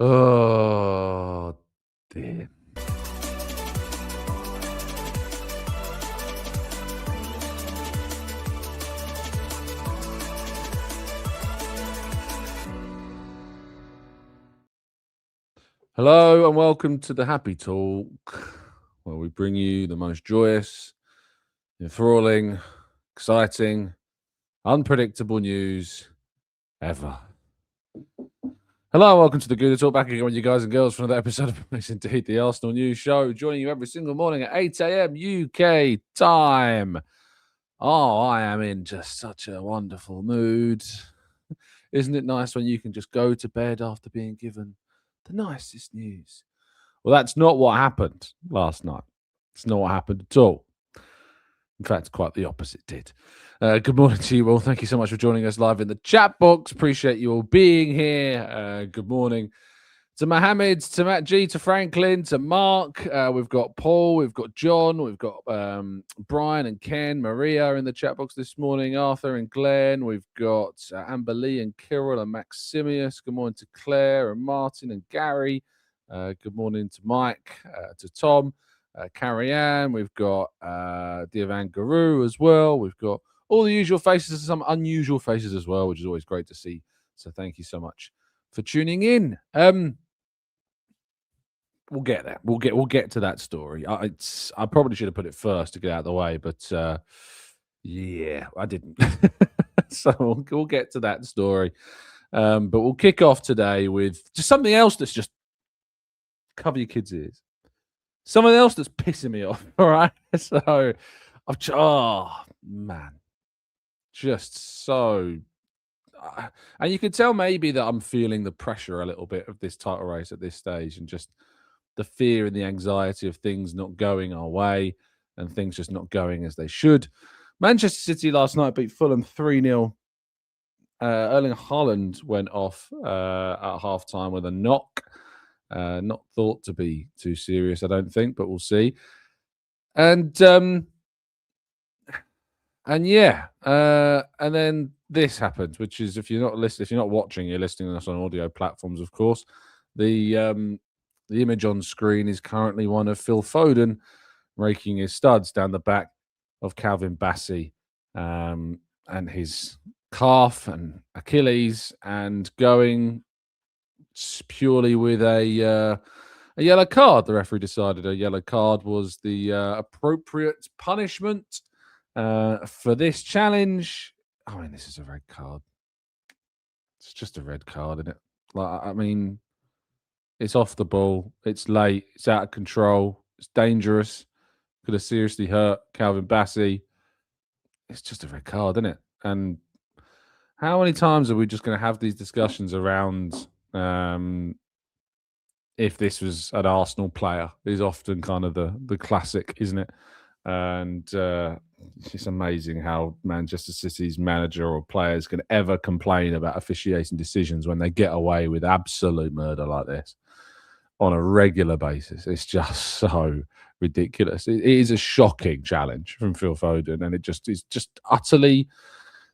Oh, dear. Hello and welcome to the Happy Talk, where we bring you the most joyous, enthralling, exciting, unpredictable news ever. Hello and welcome to the Gooner Talk, back again with you guys and girls for another episode of It's Indeed the Arsenal News Show, joining you every single morning at 8 a.m. UK time. Oh, I am in just such a wonderful mood. Isn't it nice when you can just go to bed after being given the nicest news? Well, that's not what happened last night. It's not what happened at all. In fact, quite the opposite did. Good morning to you all. Thank you so much for joining us live in the chat box. Appreciate you all being here. Good morning to Mohammed, to Matt G, to Franklin, to Mark. We've got Paul, we've got John, we've got Brian and Ken, Maria in the chat box this morning, Arthur and Glenn. We've got Amber Lee and Kirill and Maximius. Good morning to Claire and Martin and Gary. Good morning to Mike, to Tom, Carrie Ann. We've got Diavan Guru as well. We've got all the usual faces and some unusual faces as well, which is always great to see. So thank you so much for tuning in. We'll get there. We'll get to that story. I probably should have put it first to get out of the way, but yeah, I didn't. So we'll get to that story. But we'll kick off today with just something else that's just cover your kids' ears. Something else that's pissing me off. All right. So man, just so. And you can tell maybe that I'm feeling the pressure a little bit of this title race at this stage, and just the fear and the anxiety of things not going our way and things just not going as they should. Manchester City last night beat Fulham 3-0. Erling Haaland went off at half-time with a knock. Not thought to be too serious, I don't think, but we'll see. And yeah, and then this happened, which is if you're not watching, you're listening to us on audio platforms, of course. The image on screen is currently one of Phil Foden raking his studs down the back of Calvin Bassey and his calf and Achilles, and going purely with a yellow card. The referee decided a yellow card was the appropriate punishment for this challenge. I mean, this is a red card. It's just a red card, isn't it? Like, I mean, it's off the ball. It's late. It's out of control. It's dangerous. Could have seriously hurt Calvin Bassey. It's just a red card, isn't it? And how many times are we just going to have these discussions around if this was an Arsenal player? Is often kind of the classic, isn't it? And it's just amazing how Manchester City's manager or players can ever complain about officiating decisions when they get away with absolute murder like this on a regular basis. It's just so ridiculous. It is a shocking challenge from Phil Foden, and it's just utterly,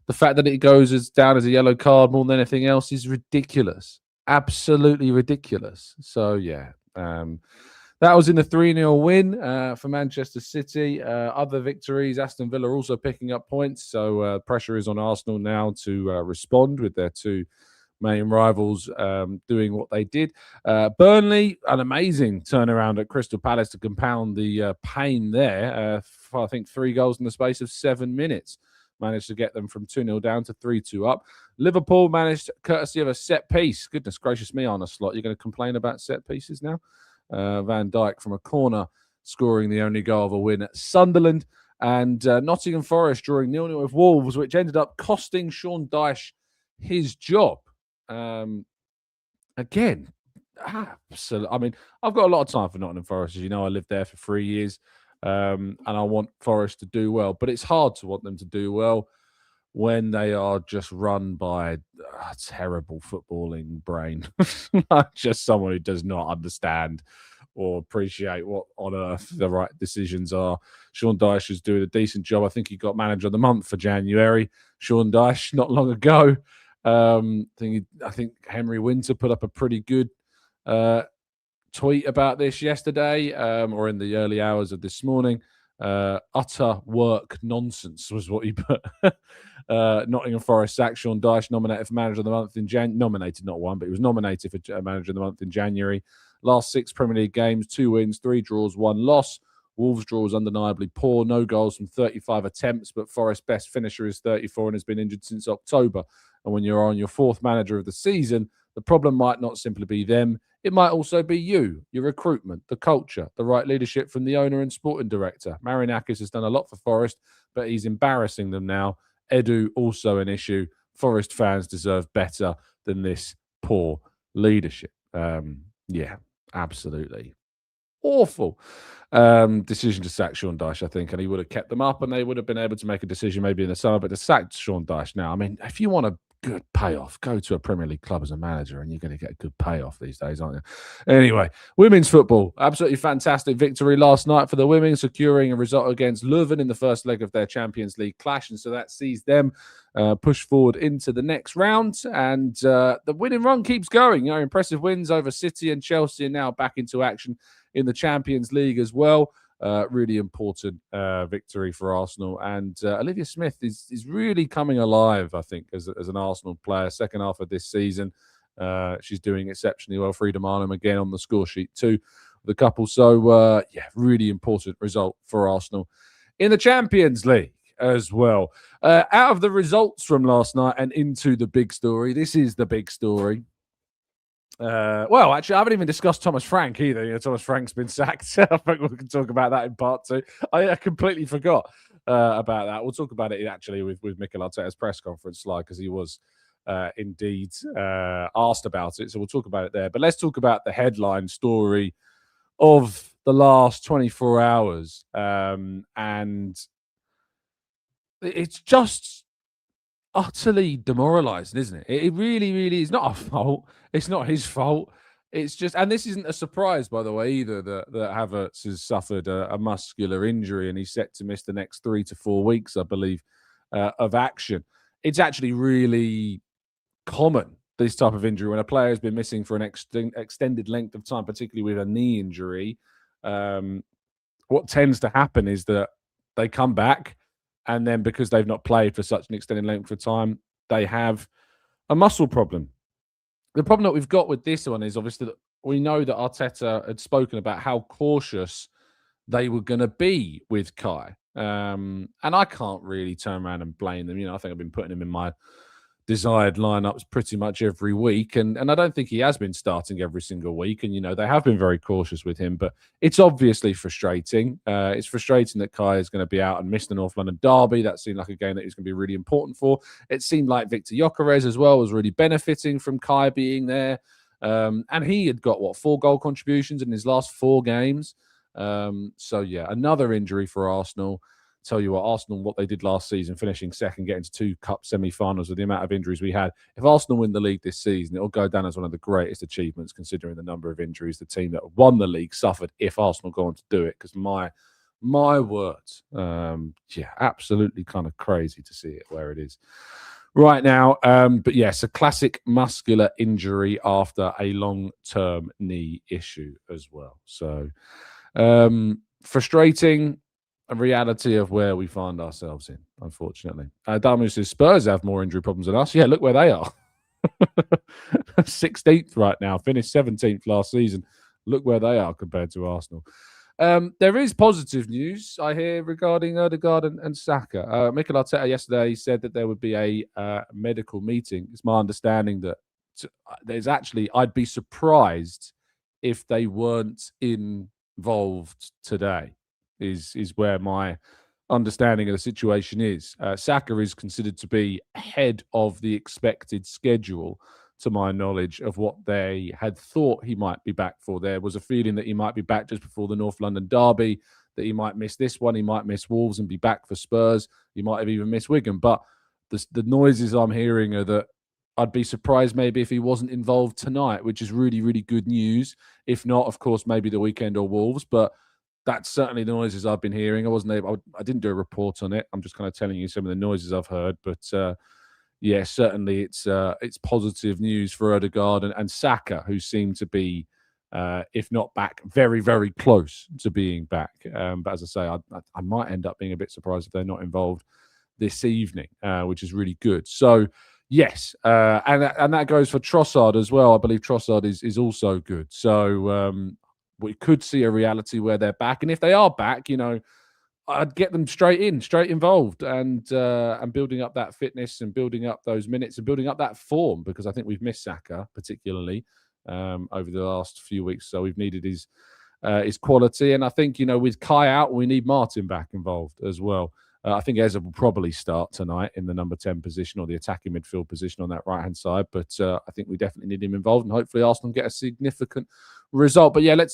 the fact that it goes down as a yellow card more than anything else is ridiculous. Absolutely ridiculous. So yeah, that was in the 3-0 win for Manchester City. Other victories, Aston Villa also picking up points. So pressure is on Arsenal now to respond with their two main rivals doing what they did. Burnley, an amazing turnaround at Crystal Palace to compound the pain there. I think 3 goals in the space of 7 minutes. Managed to get them from 2-0 down to 3-2 up. Liverpool managed, courtesy of a set piece. Goodness gracious me, on a slot. You're going to complain about set pieces now? Van Dijk from a corner scoring the only goal of a win at Sunderland. And Nottingham Forest drawing 0-0 with Wolves, which ended up costing Sean Dyche his job. Again, absolutely. I mean, I've got a lot of time for Nottingham Forest. As you know, I lived there for 3 years. And I want Forest to do well. But it's hard to want them to do well when they are just run by a terrible footballing brain. Just someone who does not understand or appreciate what on earth the right decisions are. Sean Dyche is doing a decent job. I think he got manager of the month for January. Sean Dyche, not long ago. I think Henry Winter put up a pretty good tweet about this yesterday, or in the early hours of this morning. Utter work nonsense was what he put. Nottingham Forest sacked Sean Dyche, nominated for Manager of the Month in January. Nominated, not one, but he was nominated for Manager of the Month in January. Last 6 Premier League games, 2 wins, 3 draws, 1 loss. Wolves' draw was undeniably poor. No goals from 35 attempts, but Forest's best finisher is 34 and has been injured since October. And when you're on your 4th manager of the season, the problem might not simply be them. It might also be you, your recruitment, the culture, the right leadership from the owner and sporting director. Marinakis has done a lot for Forest, but he's embarrassing them now. Edu, also an issue. Forest fans deserve better than this poor leadership. Yeah, absolutely awful decision to sack Sean Dyche, I think, and he would have kept them up and they would have been able to make a decision maybe in the summer, but to sack Sean Dyche now, I mean, if you want a good payoff, go to a Premier League club as a manager and you're going to get a good payoff these days, aren't you? Anyway, women's football, absolutely fantastic victory last night for the women, securing a result against Leuven in the first leg of their Champions League clash, and so that sees them push forward into the next round, and the winning run keeps going. Impressive wins over City and Chelsea, and now back into action in the Champions League as well. Really important victory for Arsenal. And Olivia Smith is really coming alive, I think, as an Arsenal player. Second half of this season, she's doing exceptionally well. Freedom Arnhem again on the score sheet too, the couple. So, really important result for Arsenal in the Champions League as well. Out of the results from last night and into the big story, this is the big story. Well, actually, I haven't even discussed Thomas Frank either. Thomas Frank's been sacked. I think we can talk about that in part 2. I completely forgot about that. We'll talk about it actually with Mikel Arteta's press conference slide, because he was indeed asked about it. So we'll talk about it there. But let's talk about the headline story of the last 24 hours. And it's just utterly demoralizing, isn't it? It really, really is not our fault. It's not his fault. It's just, and this isn't a surprise, by the way, either, that Havertz has suffered a muscular injury and he's set to miss the next 3 to 4 weeks, I believe, of action. It's actually really common, this type of injury, when a player has been missing for an extended length of time, particularly with a knee injury. What tends to happen is that they come back, and then because they've not played for such an extended length of time, they have a muscle problem. The problem that we've got with this one is obviously that we know that Arteta had spoken about how cautious they were going to be with Kai. And I can't really turn around and blame them. I think I've been putting him in my desired lineups pretty much every week. And I don't think he has been starting every single week. And, they have been very cautious with him. But it's obviously frustrating. It's frustrating that Kai is going to be out and miss the North London derby. That seemed like a game that he's going to be really important for. It seemed like Victor Gyökeres as well was really benefiting from Kai being there. And he had got, 4 goal contributions in his last 4 games. So, another injury for Arsenal. Tell you what, Arsenal, what they did last season, finishing second, getting to 2 cup semi-finals with the amount of injuries we had. If Arsenal win the league this season, it'll go down as one of the greatest achievements, considering the number of injuries the team that won the league suffered, if Arsenal go on to do it. Because my words, absolutely kind of crazy to see it where it is right now. But yes, a classic muscular injury after a long-term knee issue as well. So frustrating. A reality of where we find ourselves in, unfortunately. Damu says Spurs have more injury problems than us. Yeah, look where they are. 16th right now, finished 17th last season. Look where they are compared to Arsenal. There is positive news, I hear, regarding Odegaard and Saka. Mikel Arteta yesterday said that there would be a medical meeting. It's my understanding that there's actually, I'd be surprised if they weren't involved today. Is where my understanding of the situation is. Saka is considered to be ahead of the expected schedule, to my knowledge, of what they had thought he might be back for. There was a feeling that he might be back just before the North London derby, that he might miss this one, he might miss Wolves and be back for Spurs. He might have even missed Wigan. But the noises I'm hearing are that I'd be surprised maybe if he wasn't involved tonight, which is really, really good news. If not, of course, maybe the weekend or Wolves. But that's certainly the noises I've been hearing. I didn't do a report on it. I'm just kind of telling you some of the noises I've heard. But certainly it's positive news for Odegaard and Saka, who seem to be if not back, very, very close to being back. But as I say, I might end up being a bit surprised if they're not involved this evening, which is really good. So, yes, and that goes for Trossard as well. I believe Trossard is also good. So we could see a reality where they're back. And if they are back, I'd get them straight involved, and building up that fitness and building up those minutes and building up that form, because I think we've missed Saka particularly over the last few weeks. So we've needed his quality, and I think with Kai out, we need Martin back involved as well. I think Eza will probably start tonight in the number 10 position or the attacking midfield position on that right-hand side. But I think we definitely need him involved, and hopefully Arsenal get a significant result. But yeah, let's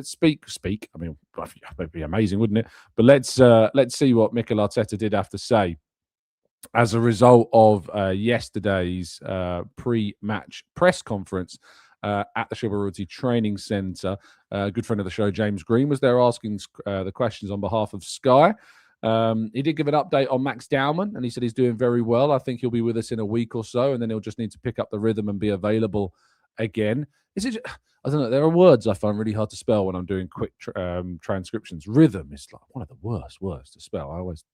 speak. I mean, that'd be amazing, wouldn't it? But let's see what Mikel Arteta did have to say as a result of yesterday's pre-match press conference at the Sheffield Royalty Training Centre. A good friend of the show, James Green, was there asking the questions on behalf of Sky. He did give an update on Max Dowman, and he said he's doing very well. I think he'll be with us in a week or so, and then he'll just need to pick up the rhythm and be available again. I don't know. There are words I find really hard to spell when I'm doing quick transcriptions. Rhythm is like one of the worst words to spell. I always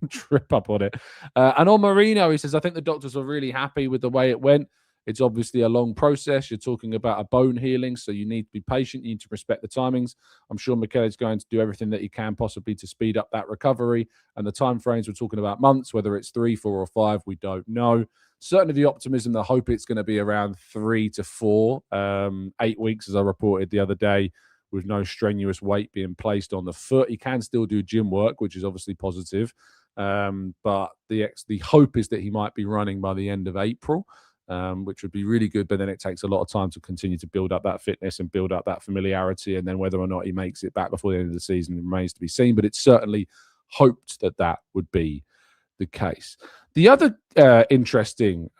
trip up on it. And on Marino, he says, I think the doctors were really happy with the way it went. It's obviously a long process. You're talking about a bone healing, so you need to be patient. You need to respect the timings. I'm sure Mikel is going to do everything that he can possibly to speed up that recovery. And the time frames, we're talking about months, whether it's 3, 4, or 5, we don't know. Certainly the optimism, the hope it's going to be around 3 to 4, 8 weeks, as I reported the other day, with no strenuous weight being placed on the foot. He can still do gym work, which is obviously positive. But the hope is that he might be running by the end of April. Which would be really good, but then it takes a lot of time to continue to build up that fitness and build up that familiarity, and then whether or not he makes it back before the end of the season remains to be seen, but it's certainly hoped that would be the case. The other interesting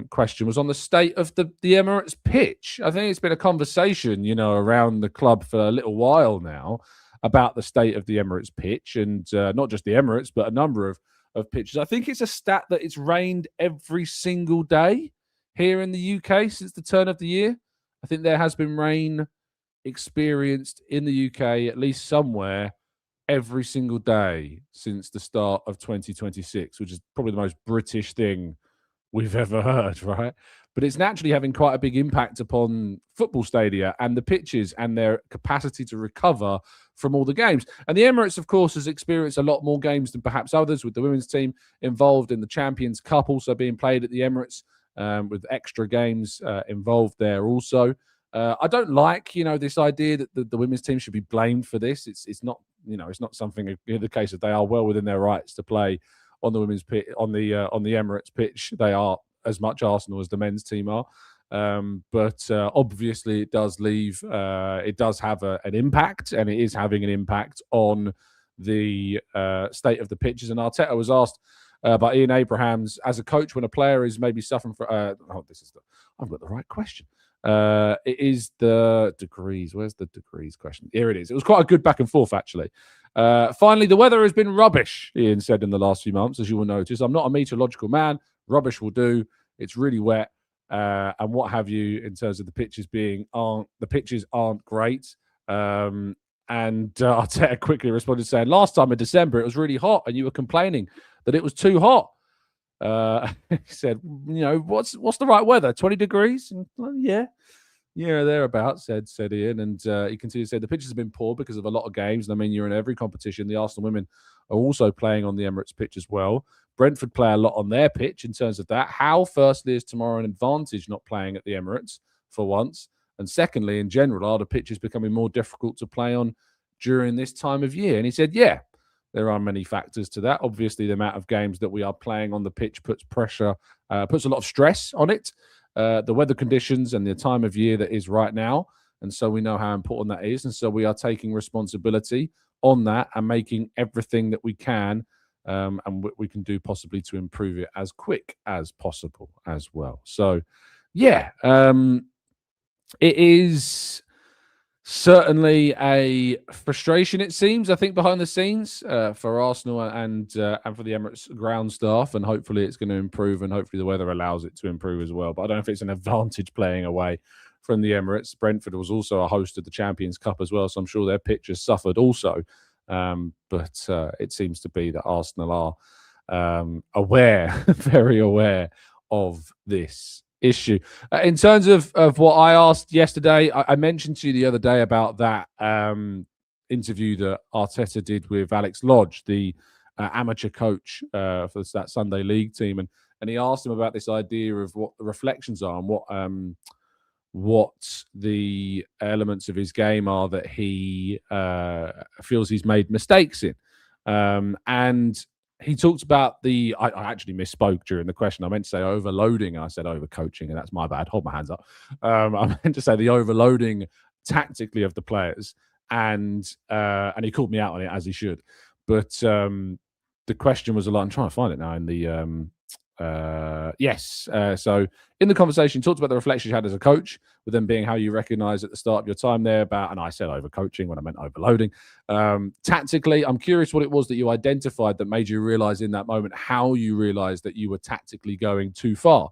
question was on the state of the Emirates pitch. I think it's been a conversation, around the club for a little while now about the state of the Emirates pitch, and not just the Emirates, but a number of pitches. I think it's a stat that it's rained every single day here in the UK since the turn of the year. I think there has been rain experienced in the UK, at least somewhere, every single day since the start of 2026, which is probably the most British thing we've ever heard, right? But it's naturally having quite a big impact upon football stadia and the pitches and their capacity to recover from all the games. And the Emirates, of course, has experienced a lot more games than perhaps others, with the women's team involved in the Champions Cup also being played at the Emirates, with extra games involved there also. I don't like, this idea that the women's team should be blamed for this. It's not, it's not something in the case that they are well within their rights to play on the women's pitch, on the Emirates pitch. They are as much Arsenal as the men's team are. But obviously it does it does have an impact, and it is having an impact on the state of the pitches. And Arteta was asked by Ian Abrahams, as a coach, when a player is maybe suffering from, I've got the right question. It is the degrees. Where's the degrees question? Here it is. It was quite a good back and forth, actually. Finally, the weather has been rubbish, Ian said in the last few months, as you will notice. I'm not a meteorological man. Rubbish will do. It's really wet. And what have you, in terms of the pitches aren't great. And Arteta quickly responded saying, last time in December it was really hot and you were complaining that it was too hot. He said, what's the right weather? 20 degrees? And, well, yeah, thereabouts, said Ian. And he continued to say the pitches have been poor because of a lot of games. And I mean, you're in every competition. The Arsenal women are also playing on the Emirates pitch as well. Brentford play a lot on their pitch in terms of that. How, firstly, is tomorrow an advantage not playing at the Emirates for once? And secondly, in general, are the pitches becoming more difficult to play on during this time of year? And he said, yeah, there are many factors to that. Obviously, the amount of games that we are playing on the pitch puts pressure, puts a lot of stress on it. The weather conditions and the time of year that is right now. And so we know how important that is. And so we are taking responsibility on that and making everything that we can and what we can do possibly to improve it as quick as possible as well. So, yeah, it is certainly a frustration, it seems, I think, behind the scenes for Arsenal and for the Emirates ground staff, and hopefully it's going to improve, and hopefully the weather allows it to improve as well. But I don't know if it's an advantage playing away from the Emirates. Brentford was also a host of the Champions Cup as well, so I'm sure their pitches suffered also. But it seems to be that Arsenal are aware, very aware of this issue. In terms of what I asked yesterday, I mentioned to you the other day about that interview that Arteta did with Alex Lodge, the amateur coach for that Sunday League team, and he asked him about this idea of what the reflections are and what the elements of his game are that he feels he's made mistakes in. And he talked about I actually misspoke during the question. I meant to say overloading. I said overcoaching, and that's my bad. Hold my hands up. I meant to say the overloading tactically of the players, and he called me out on it, as he should. But the question was a lot. I'm trying to find it now in the so in the conversation, he talked about the reflections you had as a coach, with them being how you recognise at the start of your time there and I said overcoaching when I meant overloading. Tactically, I'm curious what it was that you identified that made you realise in that moment how you realised that you were tactically going too far.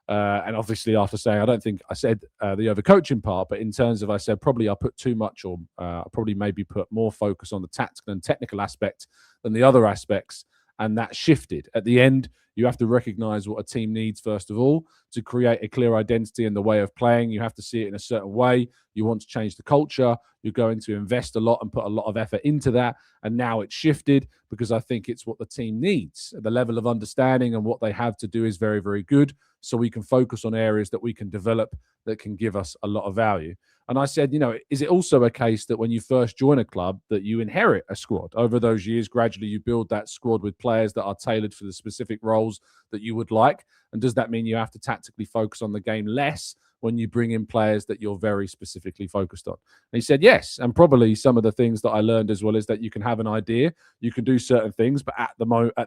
And obviously, after saying, I don't think I said the overcoaching part, but in terms of I said probably I put too much, or probably maybe put more focus on the tactical and technical aspect than the other aspects, and that shifted. At the end, you have to recognise what a team needs, first of all, to create a clear identity in the way of playing. You have to see it in a certain way. You want to change the culture. You're going to invest a lot and put a lot of effort into that. And now it's shifted because I think it's what the team needs. The level of understanding and what they have to do is very, very good. So we can focus on areas that we can develop that can give us a lot of value. And I said, is it also a case that when you first join a club that you inherit a squad? Over those years, gradually you build that squad with players that are tailored for the specific roles that you would like. And does that mean you have to tactically focus on the game less when you bring in players that you're very specifically focused on? And he said, yes. And probably some of the things that I learned as well is that you can have an idea, you can do certain things, but at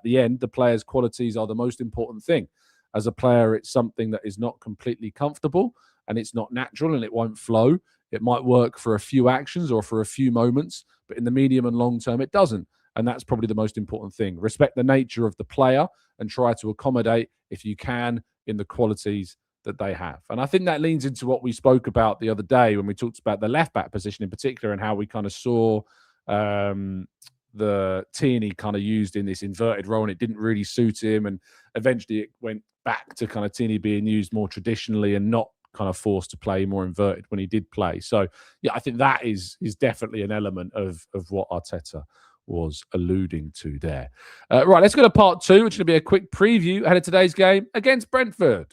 the end, the players' qualities are the most important thing. As a player, it's something that is not completely comfortable and it's not natural and it won't flow. It might work for a few actions or for a few moments, but in the medium and long term, it doesn't. And that's probably the most important thing. Respect the nature of the player and try to accommodate, if you can, in the qualities that they have. And I think that leans into what we spoke about the other day when we talked about the left-back position in particular and how we kind of saw the Tierney kind of used in this inverted role and it didn't really suit him. And eventually it went back to kind of Tierney being used more traditionally and not kind of forced to play more inverted when he did play. So, yeah, I think that is definitely an element of what Arteta was alluding to there. Right, let's go to part two, which is going to be a quick preview ahead of today's game against Brentford.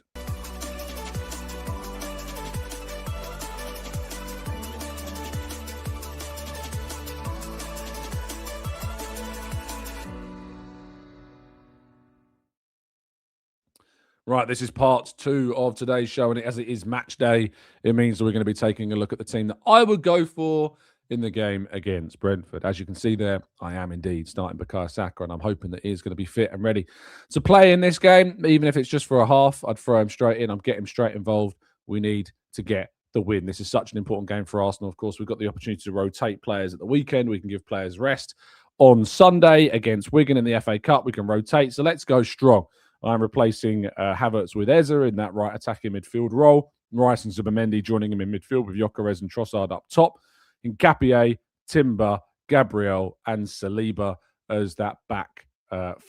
Right, this is part two of today's show, and as it is match day, it means that we're going to be taking a look at the team that I would go for in the game against Brentford. As you can see there, I am indeed starting Bukayo Saka, and I'm hoping that he is going to be fit and ready to play in this game. Even if it's just for a half, I'd throw him straight in. I'm getting him straight involved. We need to get the win. This is such an important game for Arsenal. Of course, we've got the opportunity to rotate players at the weekend. We can give players rest. On Sunday against Wigan in the FA Cup, we can rotate. So let's go strong. I'm replacing Havertz with Eze in that right attacking midfield role. Rice and Zubimendi joining him in midfield with Gyökeres and Trossard up top. Nketiah, Timber, Gabriel and Saliba as that back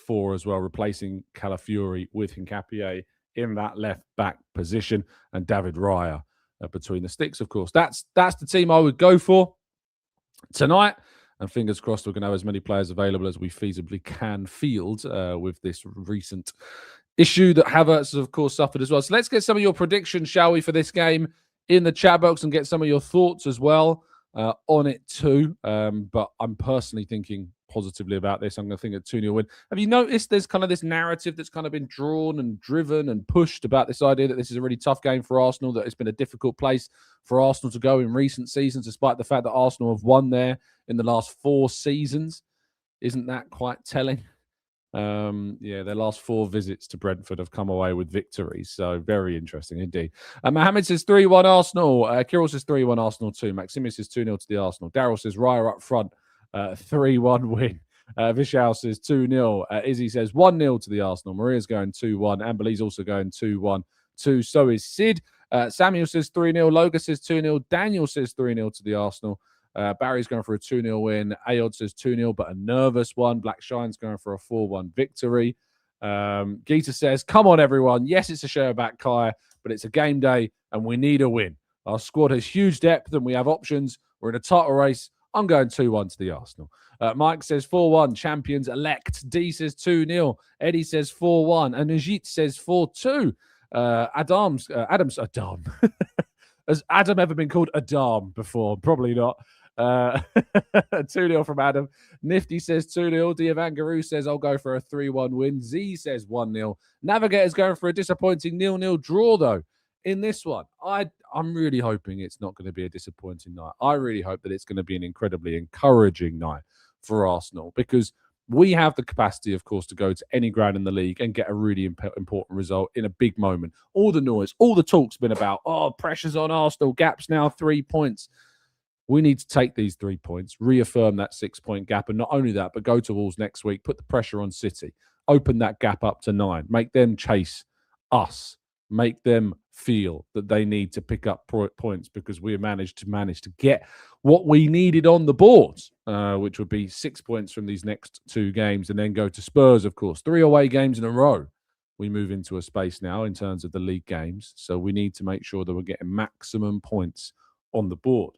four as well, replacing Calafiori with Nketiah in that left-back position and David Raya between the sticks, of course. That's the team I would go for tonight. And fingers crossed we're going to have as many players available as we feasibly can field with this recent issue that Havertz has, of course, suffered as well. So let's get some of your predictions, shall we, for this game in the chat box and get some of your thoughts as well on it too. But I'm personally thinking positively about this. I'm going to think a 2-0 win. Have you noticed there's kind of this narrative that's kind of been drawn and driven and pushed about this idea that this is a really tough game for Arsenal, that it's been a difficult place for Arsenal to go in recent seasons, despite the fact that Arsenal have won there in the last 4 seasons? Isn't that quite telling? Their last 4 visits to Brentford have come away with victories. So very interesting indeed. Mohammed says 3-1 Arsenal. Kirill says 3-1 Arsenal too. Maximus says 2-0 to the Arsenal. Daryl says Raya up front. 3-1 win. Vishal says 2-0. Izzy says 1-0 to the Arsenal. Maria's going 2-1. Amberlee's also going 2-1 too. So is Sid. Samuel says 3-0. Loga says 2-0. Daniel says 3-0 to the Arsenal. Barry's going for a 2-0 win. Ayod says 2-0, but a nervous one. Black Shine's going for a 4-1 victory. Gita says, come on, everyone. Yes, it's a show about Kai, but it's a game day, and we need a win. Our squad has huge depth, and we have options. We're in a title race. I'm going 2-1 to the Arsenal. Mike says 4-1, champions elect. D says 2-0. Eddie says 4-1. And Ajit says 4-2. Adam's Adam. Has Adam ever been called Adam before? Probably not. 2-0 from Adam. Nifty says 2-0. Diavangaroo says, I'll go for a 3-1 win. Z says 1-0. Navigator's going for a disappointing 0-0 draw, though. In this one, I'm really hoping it's not going to be a disappointing night. I really hope that it's going to be an incredibly encouraging night for Arsenal, because we have the capacity, of course, to go to any ground in the league and get a really important result in a big moment. All the noise, all the talk's been about, pressure's on Arsenal, gaps now 3 points. We need to take these 3 points, reaffirm that 6-point gap, and not only that, but go to Wolves next week, put the pressure on City, open that gap up to 9, make them chase us, make them feel that they need to pick up points, because we managed to get what we needed on the board, which would be 6 points from these next 2 games, and then go to Spurs, of course. 3 away games in a row. We move into a space now in terms of the league games, so we need to make sure that we're getting maximum points on the board.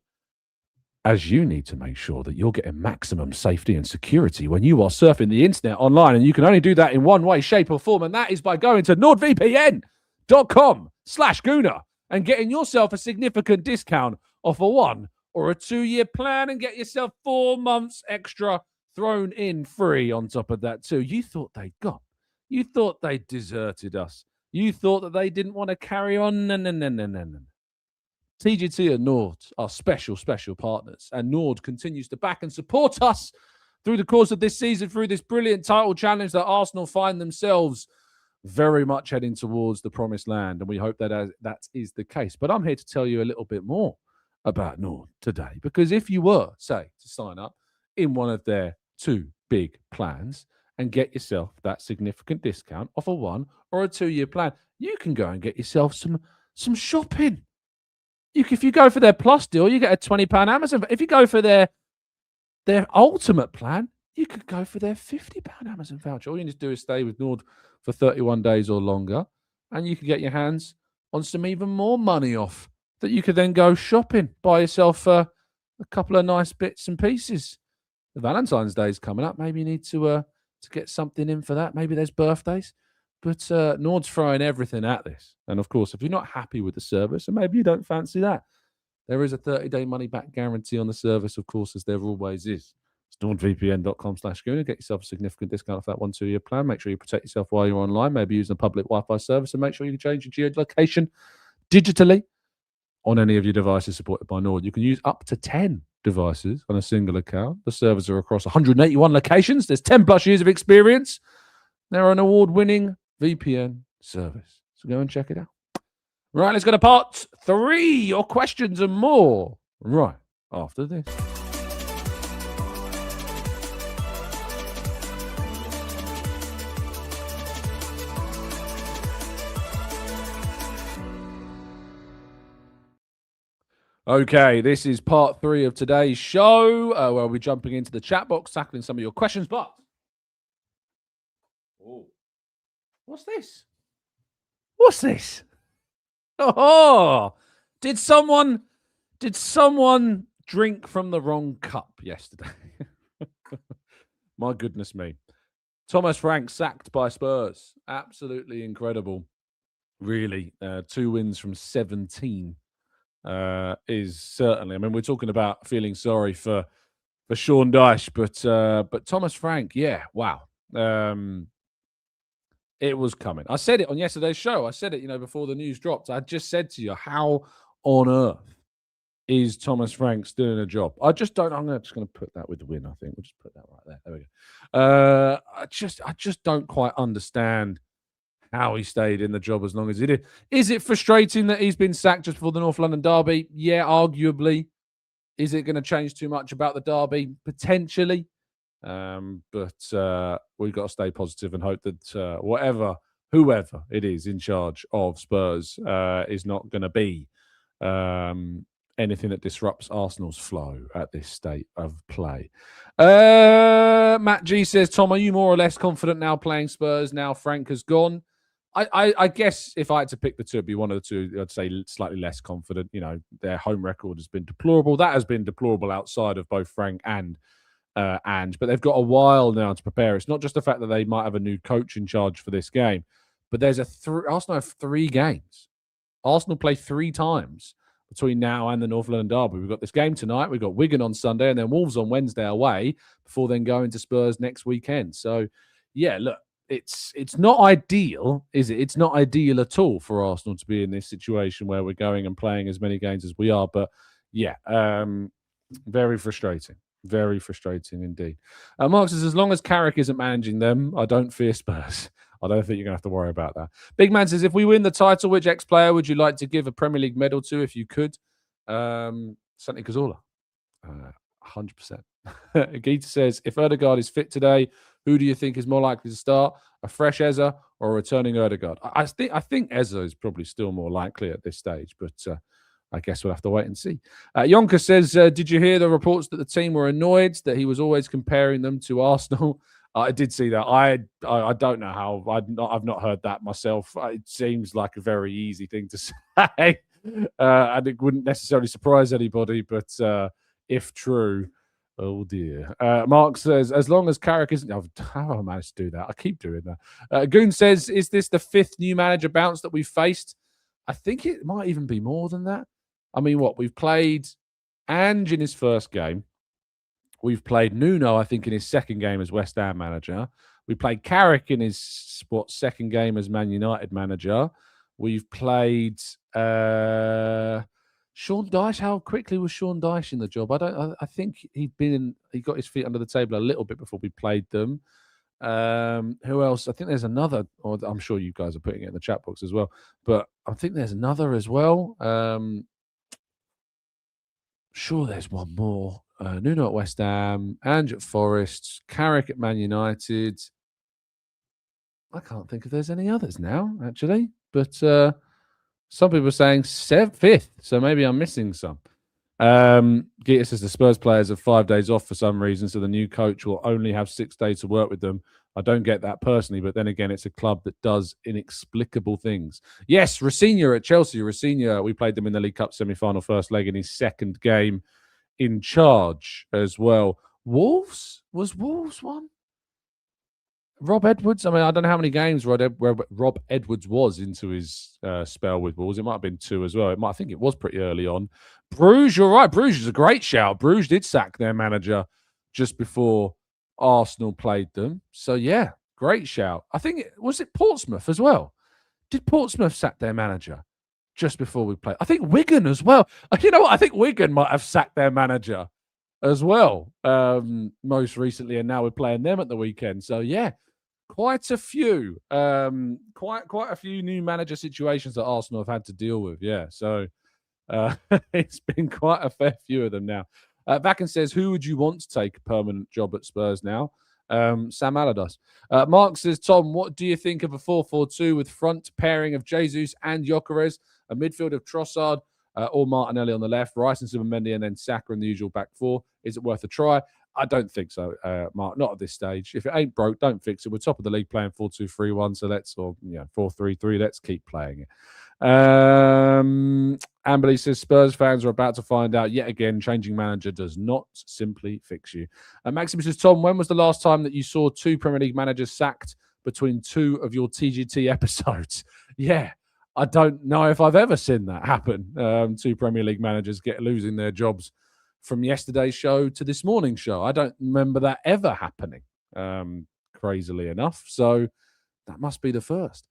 As you need to make sure that you're getting maximum safety and security when you are surfing the internet online, and you can only do that in one way, shape, or form, and that is by going to nordvpn.com/Gooner and getting yourself a significant discount off a 1 or a 2-year plan, and get yourself 4 months extra thrown in free on top of that too. You thought they'd gone. You thought they deserted us. You thought that they didn't want to carry on. No. TGT and Nord are special partners, and Nord continues to back and support us through the course of this season, through this brilliant title challenge that Arsenal find themselves very much heading towards the promised land, and we hope that that is the case. But I'm here to tell you a little bit more about Nord today, because if you were, say, to sign up in one of their 2 big plans and get yourself that significant discount off a 1 or a 2-year plan, you can go and get yourself some shopping. If you go for their Plus deal, you get a £20 Amazon. If you go for their Ultimate plan, you could go for their £50 Amazon voucher. All you need to do is stay with Nord for 31 days or longer, and you can get your hands on some even more money off that you could then go shopping, buy yourself a couple of nice bits and pieces. The Valentine's Day is coming up. Maybe you need to get something in for that. Maybe there's birthdays. But Nord's throwing everything at this. And, of course, if you're not happy with the service, and maybe you don't fancy that, there is a 30-day money-back guarantee on the service, of course, as there always is. It's nordvpn.com/Gooner. Get yourself a significant discount off that 1-2-year plan. Make sure you protect yourself while you're online, maybe using a public Wi-Fi service, and make sure you can change your geolocation digitally on any of your devices supported by Nord. You can use up to 10 devices on a single account. The servers are across 181 locations. There's 10+ years of experience. They're an award-winning VPN service. So go and check it out. Right, let's go to part 3. Your questions and more. Right, after this. Okay, this is part 3 of today's show, where we'll be jumping into the chat box, tackling some of your questions. But, what's this? What's this? Oh, did someone drink from the wrong cup yesterday? My goodness me. Thomas Frank sacked by Spurs. Absolutely incredible. Really, 2 wins from 17 is certainly. I mean, we're talking about feeling sorry for Sean Dyche, but Thomas Frank, yeah, wow. It was coming. I said it on yesterday's show. I said it, before the news dropped. I just said to you, how on earth is Thomas Frank still in a job? I just don't. I'm just going to put that with the win. I think we'll just put that right there. There we go. I just don't quite understand how he stayed in the job as long as he did. Is it frustrating that he's been sacked just before the North London derby? Yeah, arguably. Is it going to change too much about the derby? Potentially. But we've got to stay positive and hope that whatever whoever it is in charge of Spurs is not going to be anything that disrupts Arsenal's flow at this state of play. Matt G says, Tom, are you more or less confident now playing Spurs now Frank has gone? I guess if I had to pick the two, it'd be one of the two. I'd say slightly less confident. You know, their home record has been deplorable. That has been deplorable outside of both Frank and Ange, but they've got a while now to prepare. It's not just the fact that they might have a new coach in charge for this game, but there's Arsenal have 3 games. Arsenal play 3 times between now and the North London derby. We've got this game tonight. We've got Wigan on Sunday, and then Wolves on Wednesday away before then going to Spurs next weekend. So, yeah, look. It's not ideal, is it? It's not ideal at all for Arsenal to be in this situation where we're going and playing as many games as we are. But yeah, very frustrating. Very frustrating indeed. Mark says, as long as Carrick isn't managing them, I don't fear Spurs. I don't think you're going to have to worry about that. Big Man says, if we win the title, which ex-player would you like to give a Premier League medal to if you could? Santi Cazorla. 100%. Gita says, if Odegaard is fit today, who do you think is more likely to start? A fresh Eze or a returning Odegaard? I think Eze is probably still more likely at this stage, but I guess we'll have to wait and see. Yonka says, did you hear the reports that the team were annoyed that he was always comparing them to Arsenal? I did see that. I don't know how. I've not heard that myself. It seems like a very easy thing to say, and it wouldn't necessarily surprise anybody, but if true, oh dear. Mark says, as long as Carrick isn't... how have I managed to do that? I keep doing that. Goon says, is this the 5th new manager bounce that we've faced? I think it might even be more than that. I mean, we've played Ange in his first game. We've played Nuno, I think, in his second game as West Ham manager. We played Carrick in his second game as Man United manager. We've played... Sean Dyche, how quickly was Sean Dyche in the job? I think he got his feet under the table a little bit before we played them. Who else? I think there's another, or I'm sure you guys are putting it in the chat box as well, but I think there's another as well. Sure, there's one more. Nuno at West Ham, Ange at Forest, Carrick at Man United. I can't think if there's any others now, actually, but some people are saying 5th, so maybe I'm missing some. Gita says the Spurs players have 5 days off for some reason, so the new coach will only have 6 days to work with them. I don't get that personally, but then again, it's a club that does inexplicable things. Yes, Rafinha at Chelsea. Rafinha, we played them in the League Cup semi-final first leg in his second game in charge as well. Wolves? Was Wolves one? Rob Edwards, I mean, I don't know how many games Rob Edwards was into his spell with Wolves. It might have been 2 as well. I think it was pretty early on. Bruges, you're right. Bruges is a great shout. Bruges did sack their manager just before Arsenal played them. So, yeah, great shout. I think, was it Portsmouth as well? Did Portsmouth sack their manager just before we played? I think Wigan as well. You know what? I think Wigan might have sacked their manager as well most recently, and now we're playing them at the weekend. So, yeah. Quite a few, quite a few new manager situations that Arsenal have had to deal with. Yeah, so it's been quite a fair few of them now. Vacan says, "Who would you want to take a permanent job at Spurs now?" Sam Allardyce. Mark says, "Tom, what do you think of a 4-4-2 with front pairing of Jesus and Gyökeres, a midfield of Trossard or Martinelli on the left, Rice and Zubimendi, and then Saka in the usual back 4? Is it worth a try?" I don't think so, Mark. Not at this stage. If it ain't broke, don't fix it. We're top of the league playing 4-2-3-1, so 4-3-3. Let's keep playing it. Amberley says Spurs fans are about to find out yet again. Changing manager does not simply fix you. Maxim says, Tom, when was the last time that you saw 2 Premier League managers sacked between 2 of your TGT episodes? Yeah, I don't know if I've ever seen that happen. 2 Premier League managers losing their jobs from yesterday's show to this morning's show. I don't remember that ever happening, crazily enough. So that must be the first.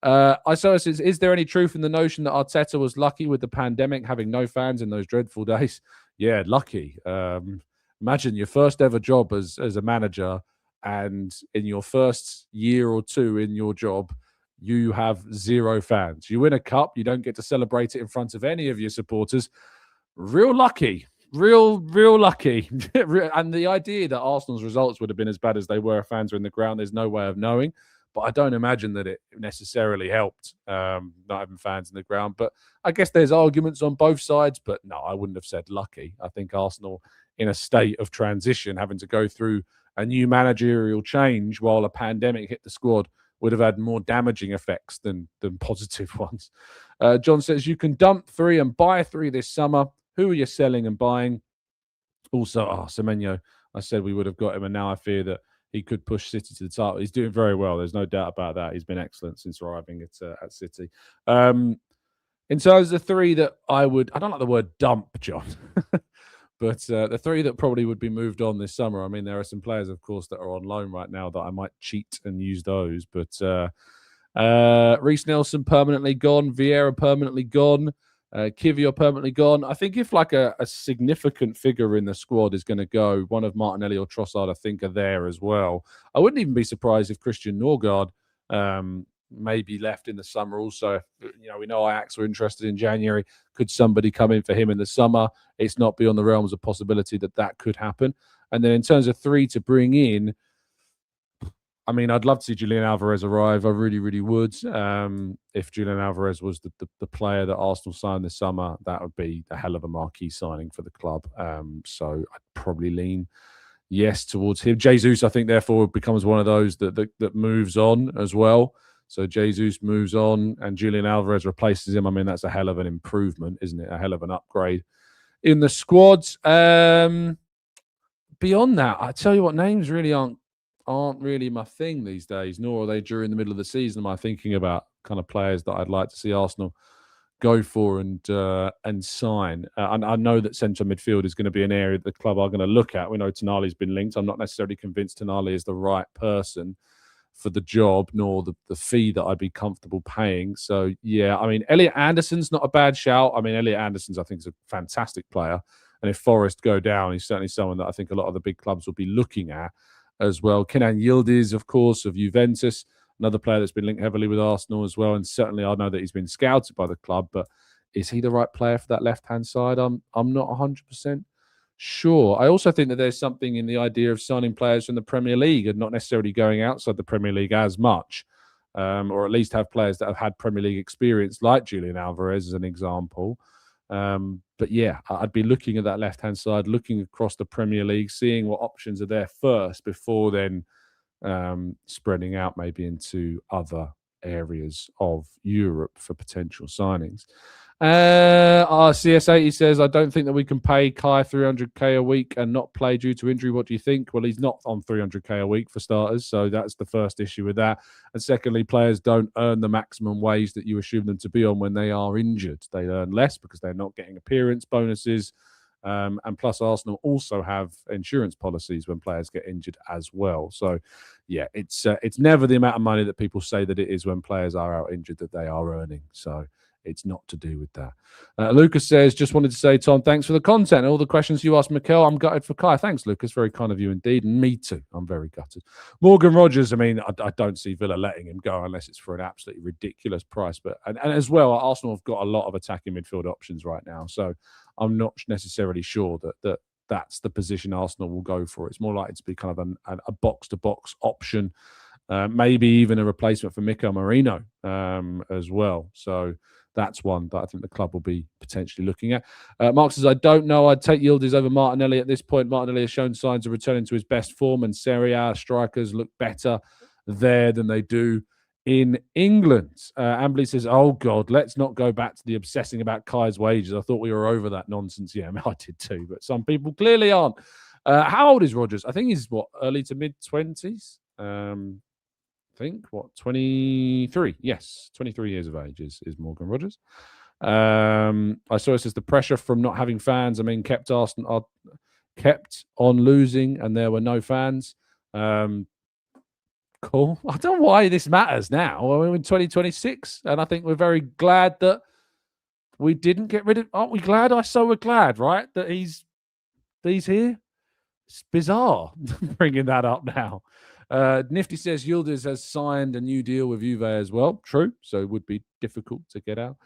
Isoa says, is there any truth in the notion that Arteta was lucky with the pandemic, having no fans in those dreadful days? Yeah, lucky. Imagine your first ever job as a manager, and in your first year or 2 in your job, you have 0 fans. You win a cup, you don't get to celebrate it in front of any of your supporters. Real lucky. Real lucky. And the idea that Arsenal's results would have been as bad as they were if fans were in the ground, there's no way of knowing. but I don't imagine that it necessarily helped not having fans in the ground. But I guess there's arguments on both sides, but no, I wouldn't have said lucky. I think Arsenal in a state of transition, having to go through a new managerial change while a pandemic hit the squad, would have had more damaging effects than positive ones. John says, you can dump 3 and buy 3 this summer. Who are you selling and buying? Also, Semenyo, I said we would have got him, and now I fear that he could push City to the title. He's doing very well. There's no doubt about that. He's been excellent since arriving at City. In terms of the 3 that I don't like the word dump, John, but the 3 that probably would be moved on this summer. I mean, there are some players, of course, that are on loan right now that I might cheat and use those. But Reece Nelson permanently gone, Vieira permanently gone, Kivior permanently gone. I think if like a significant figure in the squad is going to go, one of Martinelli or Trossard, I think, are there as well. I wouldn't even be surprised if Christian Norgard may be left in the summer also. We know Ajax were interested in January. Could somebody come in for him in the summer? It's not beyond the realms of possibility that could happen. And then in terms of 3 to bring in, I mean, I'd love to see Julian Alvarez arrive. I really, really would. If Julian Alvarez was the player that Arsenal signed this summer, that would be a hell of a marquee signing for the club. So I'd probably lean yes towards him. Jesus, I think, therefore, becomes one of those that moves on as well. So Jesus moves on and Julian Alvarez replaces him. I mean, that's a hell of an improvement, isn't it? A hell of an upgrade in the squads. Beyond that, I tell you what, names really aren't really my thing these days, nor are they during the middle of the season. Am I thinking about kind of players that I'd like to see Arsenal go for and sign? And I know that central midfield is going to be an area that the club are going to look at. We know Tonali's been linked. I'm not necessarily convinced Tonali is the right person for the job, nor the fee that I'd be comfortable paying. So, yeah, I mean, Elliot Anderson's not a bad shout. I mean, Elliot Anderson's, I think, is a fantastic player. And if Forest go down, he's certainly someone that I think a lot of the big clubs will be looking at as well. Kenan Yildiz, of course, of Juventus, another player that's been linked heavily with Arsenal as well. And certainly I know that he's been scouted by the club, but is he the right player for that left-hand side? I'm not 100% sure. I also think that there's something in the idea of signing players from the Premier League and not necessarily going outside the Premier League as much, or at least have players that have had Premier League experience, like Julian Alvarez as an example. But yeah, I'd be looking at that left-hand side, looking across the Premier League, seeing what options are there first before then spreading out maybe into other areas of Europe for potential signings. Our CS80 says, I don't think that we can pay Kai 300k a week and not play due to injury. What do you think? Well, he's not on 300k a week for starters, so that's the first issue with that. And secondly, players don't earn the maximum wage that you assume them to be on when they are injured. They earn less because they're not getting appearance bonuses. And plus, Arsenal also have insurance policies when players get injured as well. So, yeah, it's never the amount of money that people say that it is when players are out injured that they are earning. So it's not to do with that. Lucas says, just wanted to say, Tom, thanks for the content and all the questions you asked Mikel. I'm gutted for Kai. Thanks, Lucas. Very kind of you indeed. And me too. I'm very gutted. Morgan Rogers, I mean, I don't see Villa letting him go unless it's for an absolutely ridiculous price. But and as well, Arsenal have got a lot of attacking midfield options right now. So I'm not necessarily sure that's the position Arsenal will go for. It's more likely to be kind of a box-to-box option, maybe even a replacement for Mikel Merino as well. So that's one that I think the club will be potentially looking at. Mark says, I don't know. I'd take Yildiz over Martinelli at this point. Martinelli has shown signs of returning to his best form, and Serie A strikers look better there than they do in England. Amberley says, oh, God, let's not go back to the obsessing about Kai's wages. I thought we were over that nonsense. Yeah, I did too, but some people clearly aren't. How old is Rogers? I think he's, early to mid-20s? I think, 23? Yes, 23 years of age is Morgan Rogers. I saw it says the pressure from not having fans, I mean, kept on losing and there were no fans. Cool. I don't know why this matters now. We're in 2026, and I think we're very glad that we didn't get rid of. Aren't we glad? We're glad, right? That he's here. It's bizarre bringing that up now. Nifty says Yildiz has signed a new deal with Juve as well. True. So it would be difficult to get out.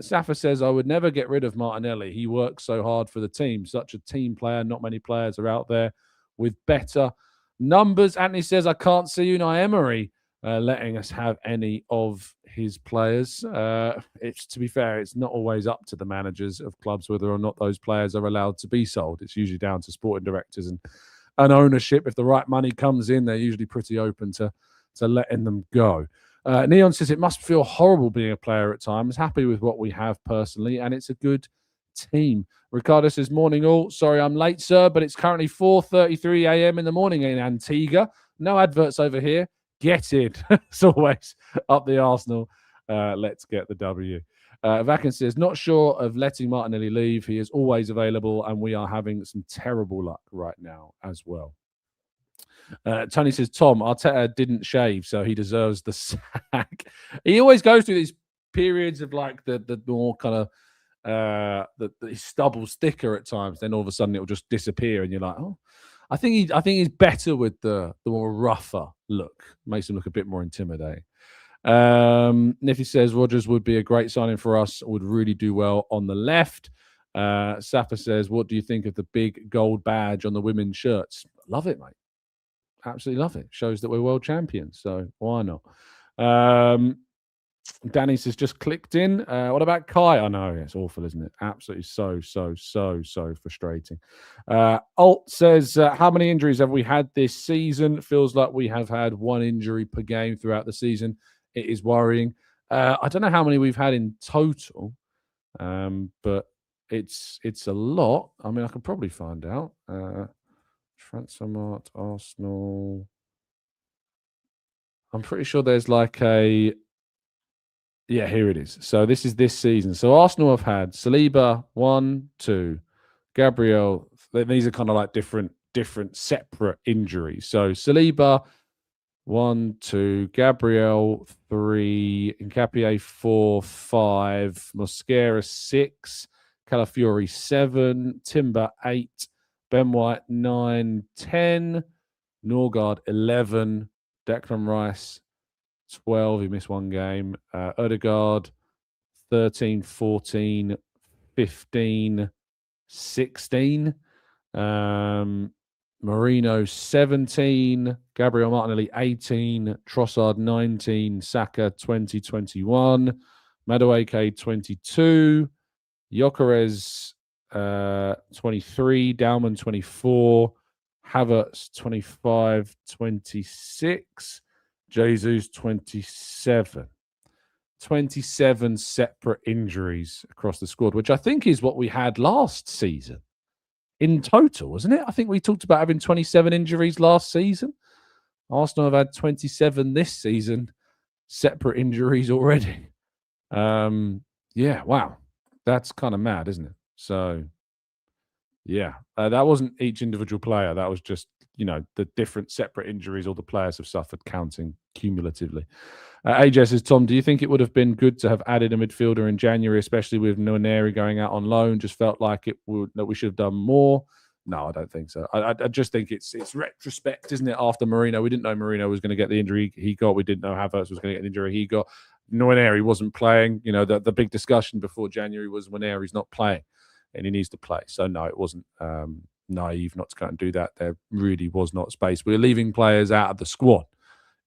Safa says, I would never get rid of Martinelli. He works so hard for the team. Such a team player. Not many players are out there with better numbers. Anthony says, I can't see Unai Emery letting us have any of his players. It's, to be fair, it's not always up to the managers of clubs whether or not those players are allowed to be sold. It's usually down to sporting directors and ownership. If the right money comes in, they're usually pretty open to letting them go. Neon says it must feel horrible being a player at times. Happy with what we have personally, and it's a good team. Ricardo says, morning all. Sorry I'm late, sir, but it's currently 4:33 a.m. in the morning in Antigua. No adverts over here. Get in. It's always up the Arsenal. Let's get the W. Vacan says, not sure of letting Martinelli leave. He is always available, and we are having some terrible luck right now as well. Tony says, Tom, Arteta didn't shave, so he deserves the sack. He always goes through these periods of like the more kind of the stubble's thicker at times. Then all of a sudden it will just disappear, and you're like, oh. I think he's better with the more rougher look. Makes him look a bit more intimidating. Niffy says Rodgers would be a great signing for us. Would really do well on the left. Safa says, what do you think of the big gold badge on the women's shirts? Love it, mate. Absolutely love it. Shows that we're world champions. So why not? Danny says, just clicked in. What about Kai? I know, it's awful, isn't it? Absolutely so frustrating. Alt says, how many injuries have we had this season? Feels like we have had one injury per game throughout the season. It is worrying. I don't know how many we've had in total, but it's a lot. I mean, I could probably find out. Transfermarkt, Arsenal. I'm pretty sure there's like a... Yeah, here it is. So this is this season. So Arsenal have had Saliba 1, 2, Gabriel. These are kind of like different separate injuries. So Saliba 1, 2, Gabriel 3, Nkapie 4, 5, Mosquera 6, Calafiori 7, Timber 8, Ben White 9, 10, Norgard 11, Declan Rice 12, he missed one game. Odegaard, 13, 14, 15, 16. Marino, 17. Gabriel Martinelli, 18. Trossard, 19. Saka, 20, 21. Madueke, 22. Gyökeres, 23. Daumann, 24. Havertz, 25, 26. Jesus, 27. 27 separate injuries across the squad, which I think is what we had last season in total, wasn't it? I think we talked about having 27 injuries last season. Arsenal have had 27 this season, separate injuries already. Yeah, wow. That's kind of mad, isn't it? So, yeah, that wasn't each individual player. That was just, the different separate injuries all the players have suffered, counting cumulatively. AJ says, Tom, do you think it would have been good to have added a midfielder in January, especially with Nwaneri going out on loan? Just felt like that we should have done more. No, I don't think so. I just think it's retrospect, isn't it? After Marino, we didn't know Marino was going to get the injury he got. We didn't know Havertz was going to get the injury he got. Nwaneri wasn't playing. The big discussion before January was Nwaneri's not playing, and he needs to play. So no, it wasn't naive not to go and do that. There really was not space. We were leaving players out of the squad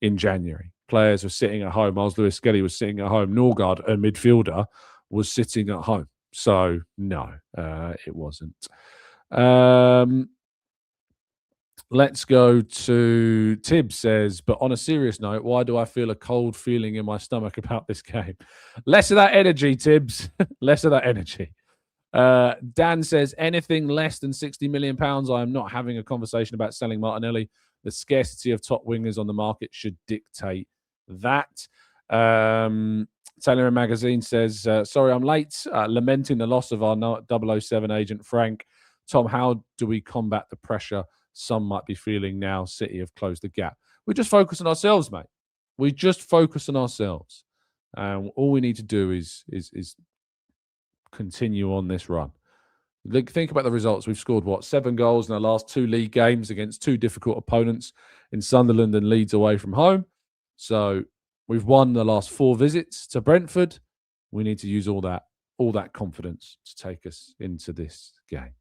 in January. Players were sitting at home. Miles Lewis-Skelly was sitting at home. Norgard, a midfielder, was sitting at home. So no, it wasn't. Let's go to Tibbs says, but on a serious note, why do I feel a cold feeling in my stomach about this game? Less of that energy, Tibbs. Less of that energy. Dan says, anything less than £60 million, I am not having a conversation about selling Martinelli. The scarcity of top wingers on the market should dictate that. Taylor Magazine says, sorry, I'm late. Lamenting the loss of our 007 agent, Frank. Tom, how do we combat the pressure some might be feeling now City have closed the gap? We just focus on ourselves, mate. We just focus on ourselves. All we need to do is continue on this run. Think about the results. We've scored, 7 goals in our last 2 league games against 2 difficult opponents in Sunderland and Leeds away from home. So we've won the last 4 visits to Brentford. We need to use all that confidence to take us into this game.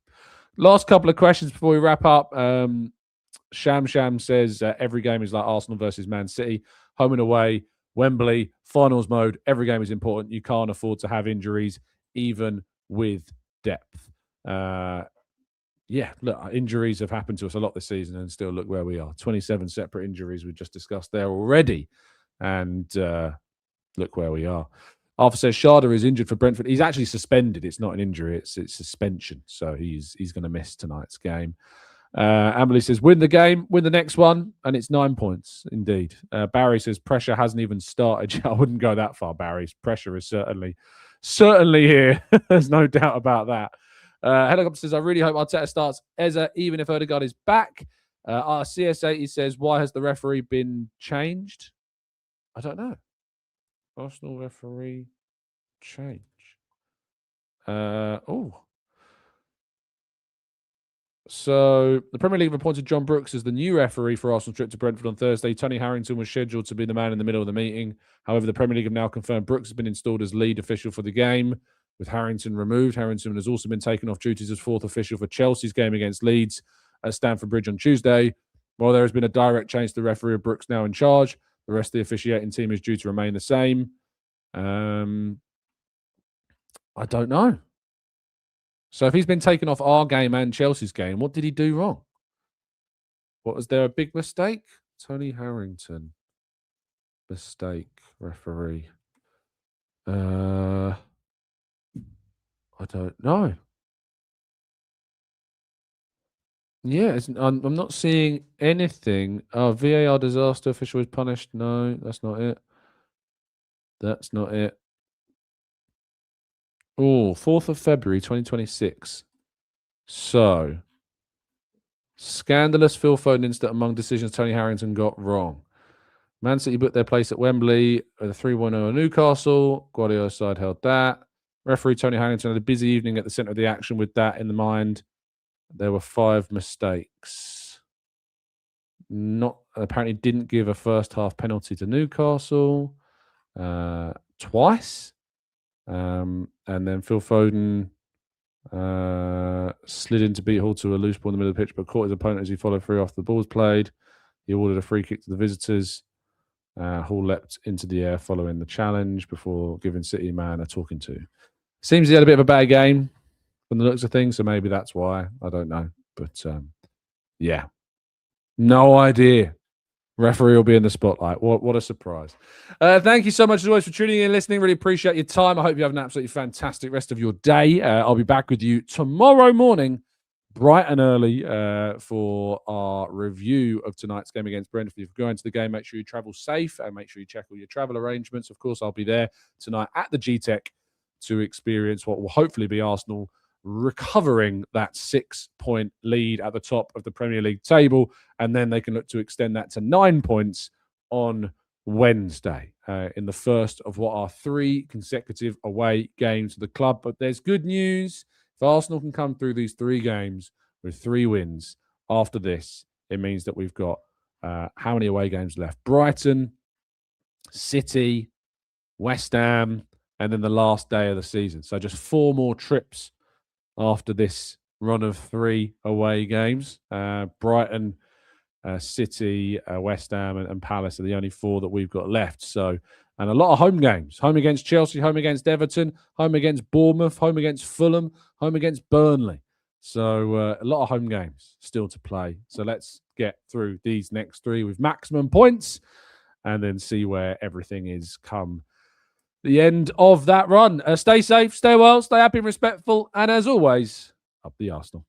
Last couple of questions before we wrap up. Sham says, every game is like Arsenal versus Man City. home and away, Wembley, finals mode. Every game is important. You can't afford to have injuries, even with depth. Look, injuries have happened to us a lot this season, and still look where we are. 27 separate injuries we just discussed there already. And look where we are. Arthur says Sharda is injured for Brentford. He's actually suspended. It's not an injury. It's suspension. So he's going to miss tonight's game. Amberley says, win the game, win the next one, and it's 9 points, indeed. Barry says, pressure hasn't even started. I wouldn't go that far, Barry. Pressure is certainly here. There's no doubt about that. Helicopter says, I really hope Arteta starts Eza, even if Odegaard is back. Our CS80 says, why has the referee been changed? I don't know. Arsenal referee change. So the Premier League have appointed John Brooks as the new referee for Arsenal's trip to Brentford on Thursday. Tony Harrington was scheduled to be the man in the middle of the meeting. However, the Premier League have now confirmed Brooks has been installed as lead official for the game, with Harrington removed. Harrington has also been taken off duties as fourth official for Chelsea's game against Leeds at Stamford Bridge on Tuesday. While there has been a direct change to the referee, Brooks now in charge. The rest of the officiating team is due to remain the same. I don't know. So if he's been taken off our game and Chelsea's game, what did he do wrong? Was there a big mistake? Tony Harrington. Mistake, referee. I don't know. Yeah, I'm not seeing anything. VAR disaster official is punished. No, that's not it. That's not it. 4th of February, 2026. So, scandalous Phil Foden incident among decisions Tony Harrington got wrong. Man City booked their place at Wembley with a 3-1 on Newcastle. Guardiola's side held that. Referee Tony Harrington had a busy evening at the centre of the action with that in the mind. There were 5 mistakes. Apparently didn't give a first half penalty to Newcastle twice. And then Phil Foden slid in to beat Hall to a loose ball in the middle of the pitch, but caught his opponent as he followed through after the ball was played. He ordered a free kick to the visitors. Hall leapt into the air following the challenge before giving City man a talking to. Seems he had a bit of a bad game from the looks of things, so maybe that's why. I don't know. But yeah, no idea. Referee will be in the spotlight. What a surprise. Thank you so much as always for tuning in and listening. Really appreciate your time. I hope you have an absolutely fantastic rest of your day. I'll be back with you tomorrow morning, bright and early, for our review of tonight's game against Brentford. If you're going to the game, make sure you travel safe and make sure you check all your travel arrangements. Of course, I'll be there tonight at the GTEC to experience what will hopefully be Arsenal recovering that 6-point lead at the top of the Premier League table, and then they can look to extend that to 9 points on Wednesday in the first of what are 3 consecutive away games for the club. But there's good news. If Arsenal can come through these 3 games with 3 wins after this, it means that we've got how many away games left? Brighton, City, West Ham, and then the last day of the season. So just 4 more trips after this run of 3 away games. Brighton, City, West Ham, and Palace are the only 4 that we've got left. So, and a lot of home games. Home against Chelsea, home against Everton, home against Bournemouth, home against Fulham, home against Burnley. So a lot of home games still to play. So let's get through these next 3 with maximum points and then see where everything is come the end of that run. Stay safe, stay well, stay happy and respectful. And as always, up the Arsenal.